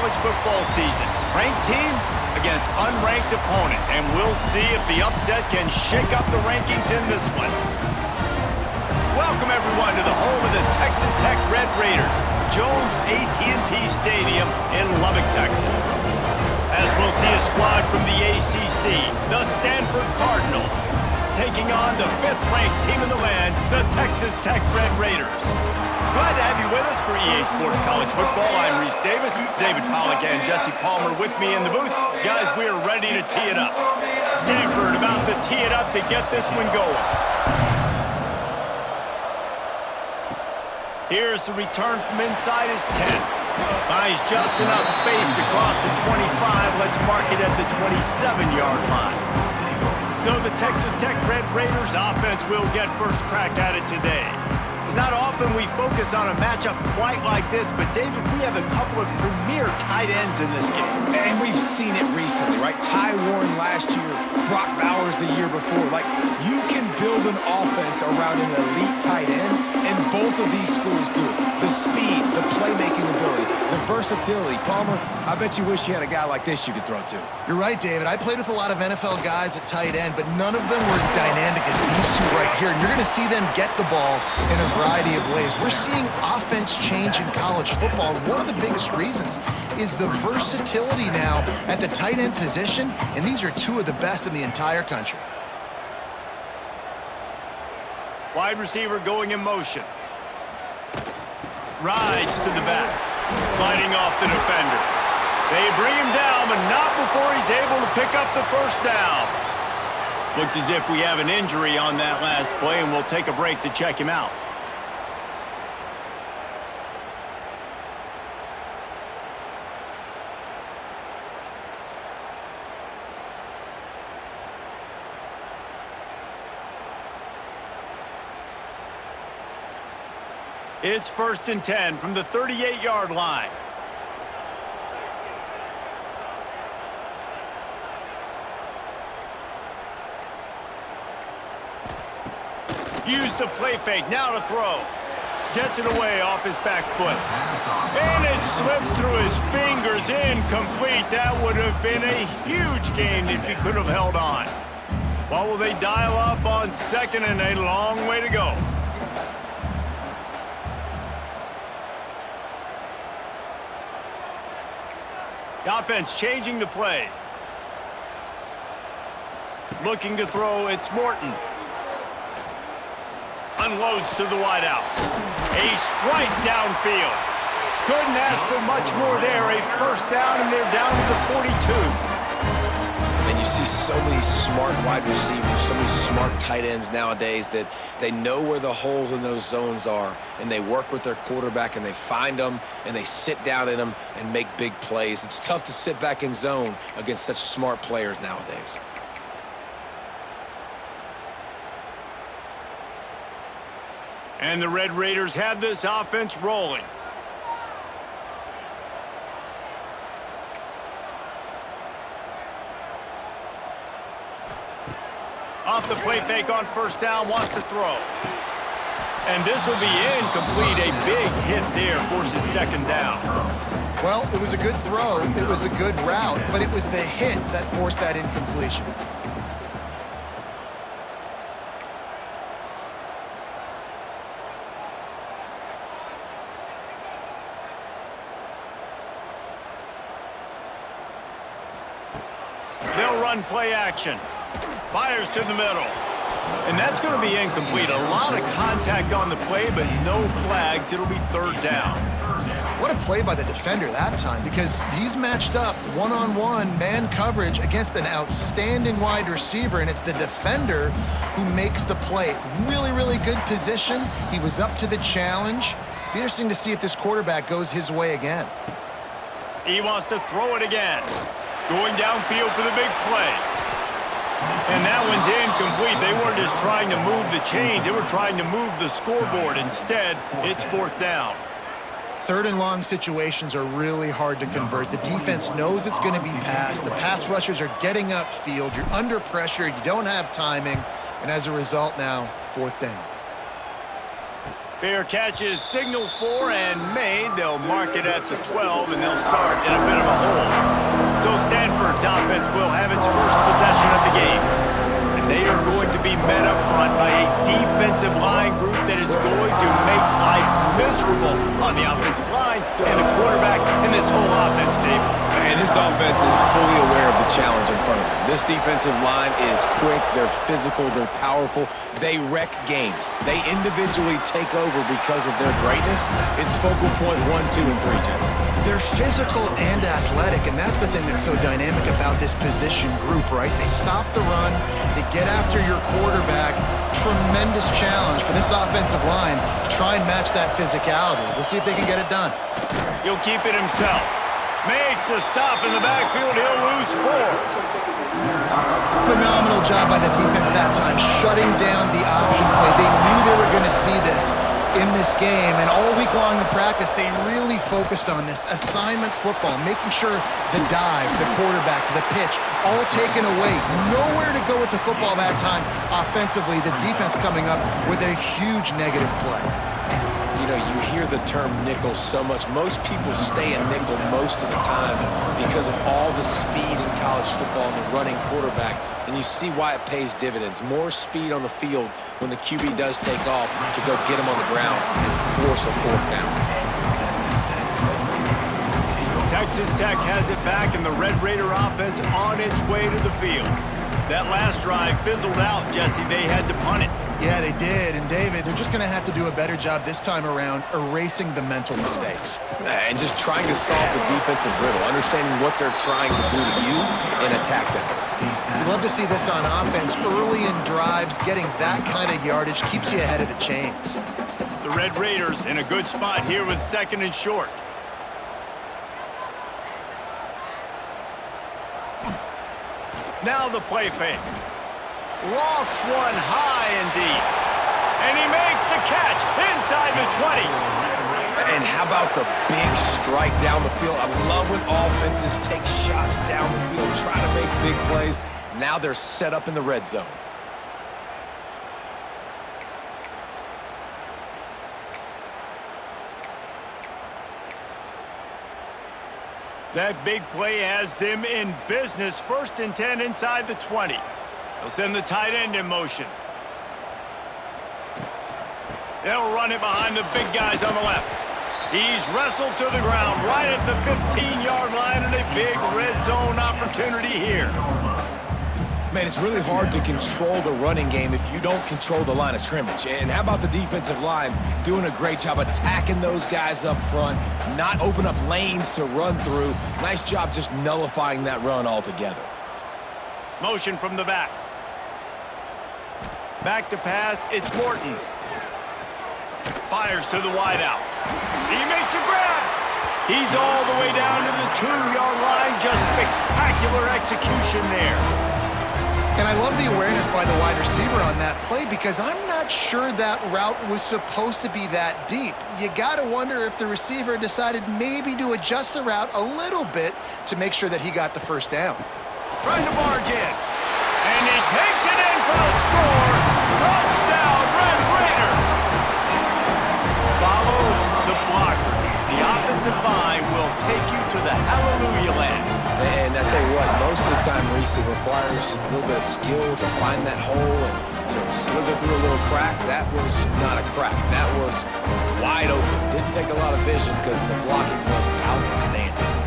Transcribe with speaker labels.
Speaker 1: college football season. Ranked team against unranked opponent, and we'll see if the upset can shake up the rankings in this one. Welcome, everyone, to the home of the Texas Tech Red Raiders, Jones AT&T Stadium in Lubbock, Texas. As we'll see a squad from the ACC, the Stanford Cardinals, taking on the 5th-ranked team in the land, the Texas Tech Red Raiders. Glad to have you with us for EA Sports College Football. I'm Reese Davis, David Pollack and Jesse Palmer with me in the booth. Guys, we are ready to tee it up. Stanford about to tee it up to get this one going. Here's the return from inside his 10. Finds just enough space to cross the 25. Let's mark it at the 27-yard line. So the Texas Tech Red Raiders offense will get first crack at it today. It's not often we focus on a matchup quite like this, but David, we have a couple of premier tight ends in this game.
Speaker 2: And we've seen it recently, right? Ty Warren last year, Brock Bowers the year before. Like, you can build an offense around an elite tight end, and both of these schools do it. The speed, the playmaking ability, the versatility. Palmer, I bet you wish you had a guy like this you could throw to.
Speaker 3: You're right, David. I played with a lot of NFL guys at tight end, but none of them were as dynamic as these two right here. And you're going to see them get the ball in a variety of ways. We're seeing offense change in college football. And one of the biggest reasons is the versatility now at the tight end position, and these are two of the best in the entire country.
Speaker 1: Wide receiver going in motion. Rides to the back. Fighting off the defender. They bring him down, but not before he's able to pick up the first down. Looks as if we have an injury on that last play, and we'll take a break to check him out. It's 1st and 10 from the 38-yard line. Use the play fake, now to throw. Gets it away off his back foot. And it slips through his fingers, incomplete. That would have been a huge gain if he could have held on. What will they dial up on 2nd and a long way to go? The offense changing the play. Looking to throw, it's Morton. Unloads to the wideout. A strike downfield. Couldn't ask for much more there. A first down, and they're down to the 42.
Speaker 2: And you see so many smart wide receivers, so many smart tight ends nowadays that they know where the holes in those zones are, and they work with their quarterback, and they find them, and they sit down in them and make big plays. It's tough to sit back in zone against such smart players nowadays.
Speaker 1: And the Red Raiders have this offense rolling. Off the play fake on first down, wants to throw. And this will be incomplete. A big hit there, forces 2nd down.
Speaker 3: Well, it was a good throw, it was a good route, but it was the hit that forced that incompletion.
Speaker 1: They'll run play action. Fires to the middle. And that's going to be incomplete. A lot of contact on the play, but no flags. It'll be 3rd down.
Speaker 3: What a play by the defender that time, because he's matched up one-on-one man coverage against an outstanding wide receiver, and it's the defender who makes the play. Really, really good position. He was up to the challenge. Be interesting to see if this quarterback goes his way again.
Speaker 1: He wants to throw it again. Going downfield for the big play. And that one's incomplete. They weren't just trying to move the chains. They were trying to move the scoreboard. Instead, it's 4th down.
Speaker 3: 3rd and long situations are really hard to convert. The defense knows it's going to be passed. The pass rushers are getting upfield. You're under pressure. You don't have timing. And as a result now, 4th down.
Speaker 1: Fair catch is signaled for and made. They'll mark it at the 12, and they'll start in a bit of a hole. So Stanford's offense will have its first possession of the game. And they are going to be met up front by a defensive line group that is going to make life miserable on the offensive line and the quarterback in this whole offense, David.
Speaker 2: And this offense is fully aware of the challenge in front of them. This defensive line is quick, they're physical, they're powerful. They wreck games. They individually take over because of their greatness. It's focal point 1, 2, and 3, Jesse.
Speaker 3: They're physical and athletic, and that's the thing that's so dynamic about this position group, right? They stop the run, they get after your quarterback. Tremendous challenge for this offensive line to try and match that physicality. We'll see if they can get it done.
Speaker 1: He'll keep it himself. Makes a stop in the backfield. He'll lose 4.
Speaker 3: Phenomenal job by the defense that time, shutting down the option play. They knew they were going to see this in this game, and all week long in practice, they really focused on this assignment football, making sure the dive, the quarterback, the pitch, all taken away. Nowhere to go with the football that time. Offensively, the defense coming up with a huge negative play.
Speaker 2: You know, you hear the term nickel so much. Most people stay in nickel most of the time because of all the speed in college football and the running quarterback. And you see why it pays dividends. More speed on the field when the QB does take off to go get him on the ground and force a 4th down.
Speaker 1: Texas Tech has it back, and the Red Raider offense on its way to the field. That last drive fizzled out, Jesse. They had to punt it.
Speaker 3: Yeah, they did. And, David, they're just going to have to do a better job this time around erasing the mental mistakes.
Speaker 2: And just trying to solve the defensive riddle, understanding what they're trying to do to you and attack them.
Speaker 3: You love to see this on offense. Early in drives, getting that kind of yardage keeps you ahead of the chains.
Speaker 1: The Red Raiders in a good spot here with 2nd and short. Now the play fake. Lofts one high and deep. And he makes the catch inside the 20.
Speaker 2: And how about the big strike down the field? I love when offenses take shots down the field, try to make big plays. Now they're set up in the red zone.
Speaker 1: That big play has them in business. 1st and 10 inside the 20. They'll send the tight end in motion. They'll run it behind the big guys on the left. He's wrestled to the ground right at the 15-yard line, and a big red zone opportunity here.
Speaker 2: Man, it's really hard to control the running game if you don't control the line of scrimmage. And how about the defensive line doing a great job attacking those guys up front, not open up lanes to run through. Nice job just nullifying that run altogether.
Speaker 1: Motion from the back. Back to pass, it's Morton. Fires to the wideout. He makes a grab. He's all the way down to the 2-yard line. Just spectacular execution there.
Speaker 3: And I love the awareness by the wide receiver on that play because I'm not sure that route was supposed to be that deep. You got to wonder if the receiver decided maybe to adjust the route a little bit to make sure that he got the 1st down.
Speaker 1: Trying to barge in. And he takes it in for the score. Touchdown, Red Raiders. Follow the blocker. The offensive line will take you to the hallelujah land.
Speaker 2: And I tell you what, most of the time, Reese, it requires a little bit of skill to find that hole and, slither through a little crack. That was not a crack. That was wide open. Didn't take a lot of vision because the blocking was outstanding.